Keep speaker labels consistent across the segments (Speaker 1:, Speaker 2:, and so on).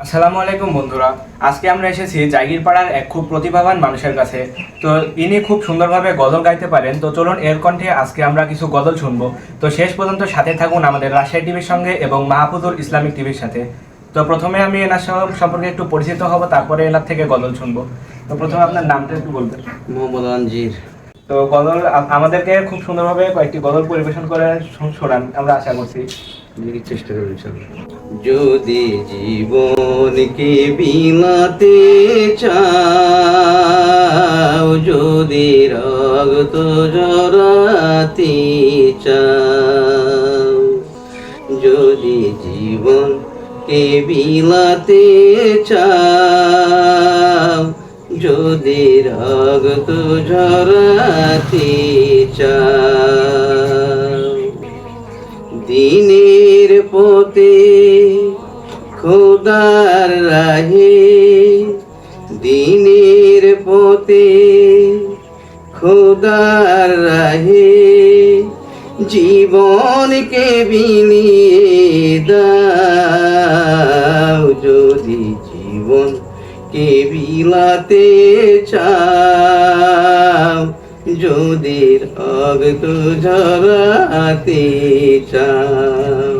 Speaker 1: আসসালামু আলাইকুম বন্ধুরা। আজকে আমরা এসেছি জাগিরপাড়ার এক খুব প্রতিভাবান মানুষের কাছে। তো ইনি খুব সুন্দরভাবে গজল গাইতে পারেন। তো চলুন এর কণ্ঠে আজকে আমরা কিছু গজল শুনবো। তো শেষ পর্যন্ত সাথে থাকুন আমাদের রাজশাহী টিভির সঙ্গে এবং মাহফুজুল ইসলামিক টিভির সাথে। তো প্রথমে আমি এনার সম্পর্কে একটু পরিচিত হব, তারপরে এনার থেকে গজল শুনবো। তো প্রথমে আপনার নামটা একটু বলবেন।
Speaker 2: মোহাম্মদ আনজির।
Speaker 1: তো গজল আমাদেরকে খুব সুন্দরভাবে কয়েকটি গজল পরিবেশন করে শোনান, আমরা আশা করছি।
Speaker 2: চেষ্টা করব ইনশাআল্লাহ। যদি জীবনকে বিলাতে চাও, যদি রক্ত ঝরাতে চাও, যদি জীবনকে বিলাতে চাও, যদি রক্ত ঝরাতে চাও, দিনের পথে খোদার রাহে, দিনের পথে খোদার রাহে, জীবনকে বিলিয়ে দাও, যদি জীবনকে বিলাতে চাও, যদি রক্ত ঝরাতে চাও,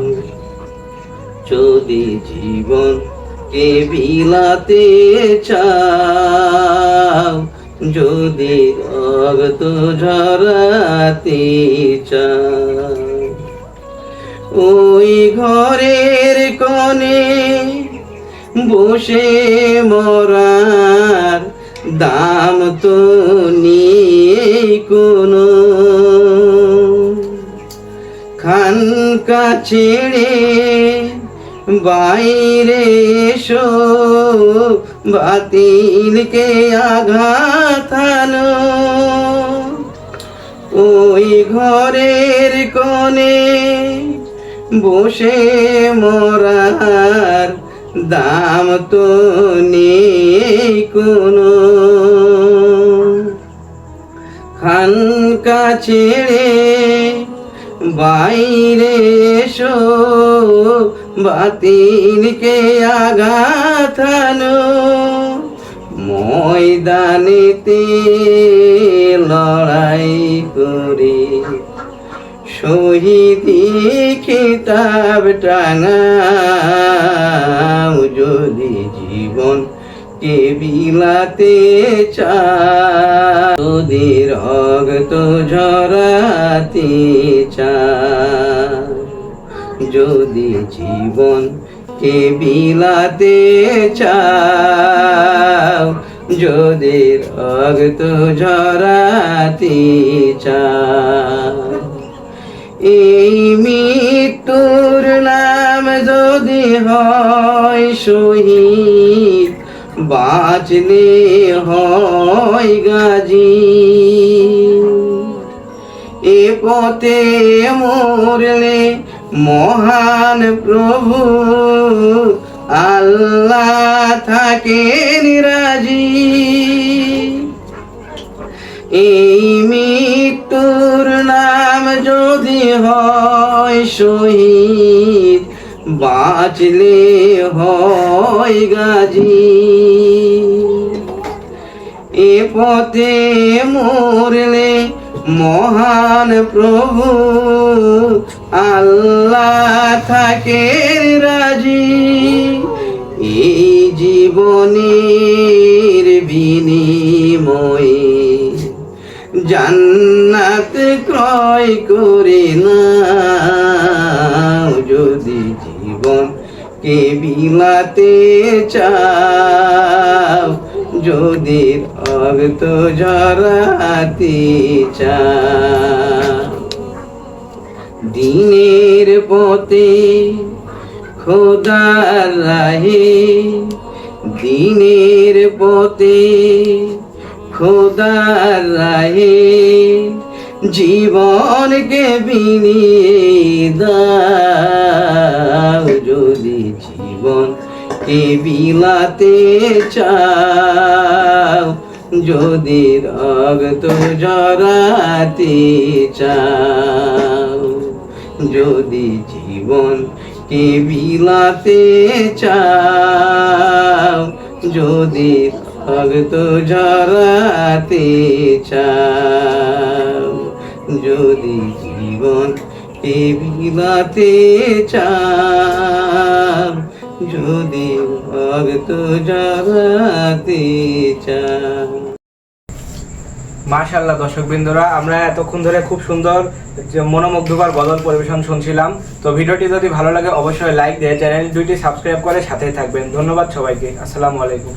Speaker 2: যদি জীবনকে বিলাতে চাও, যদি রক্ত ঝরাতে চাও, ওই ঘরের কোণে বসে মরার দাম তো নেই কোনো, খানকা ছেড়ে বাইরে এসো, বাতিলকে আঘাত হানো, ওই ঘরের কোণে বসে মরার দাম তো নেই কোনো, খানকা ছেড়ে বাইরে এসো, বাতিলকে আঘাত হানো, ময়দানেতে লড়াই করে শহীদি খেতাব টাঙাও, যদি জীবনকে বিলাতে চাও, যদি রক্ত ঝরাতে চাও, যদি জীবনকে বিলাতে চাও, যদি রক্ত ঝরাতে চাও, এই মৃত্যুর নাম যদি হয় শহীদ, বাঁচলে হয় গাজী, এ পথে মরলে মহান প্রভু আল্লাহ থাকেন রাজি, এই মৃত্যুর নাম যদি হয় শহীদ, বাঁচলে হয় গাজী, এ পথে মরলে মহান প্রভু আল্লাহ থাকেন রাজি, এই জীবনের বিনিময়ে জান্নাত ক্রয় করে নাও, যদি জীবনকে বিলাতে চাও, যদি রক্ত ঝরাতে চাও, দিনের পথে খোদার রাহে, দিনের পথে খোদার রাহে, জীবনকে বিলিয়ে দাও, যদি জীবনকে বিলাতে চাও, যদি রক্ত ঝরাতে চাও, যদি জীবনকে বিলাতে চাও। যদি রক্ত ঝরাতে চাও, যদি জীবন কে বিলাতে চাও, যদি রক্ত ঝরাতে চাও।
Speaker 1: মাশাআল্লাহ দর্শকবৃন্দরা, আমরা এতক্ষণ ধরে খুব সুন্দর যে মনোমুগ্ধকর গজল পরিবেশন শুনছিলাম। তো ভিডিওটি যদি ভালো লাগে অবশ্যই লাইক দিয়ে চ্যানেল দুইটি সাবস্ক্রাইব করে সাথেই থাকবেন। ধন্যবাদ সবাইকে। আসসালামু আলাইকুম।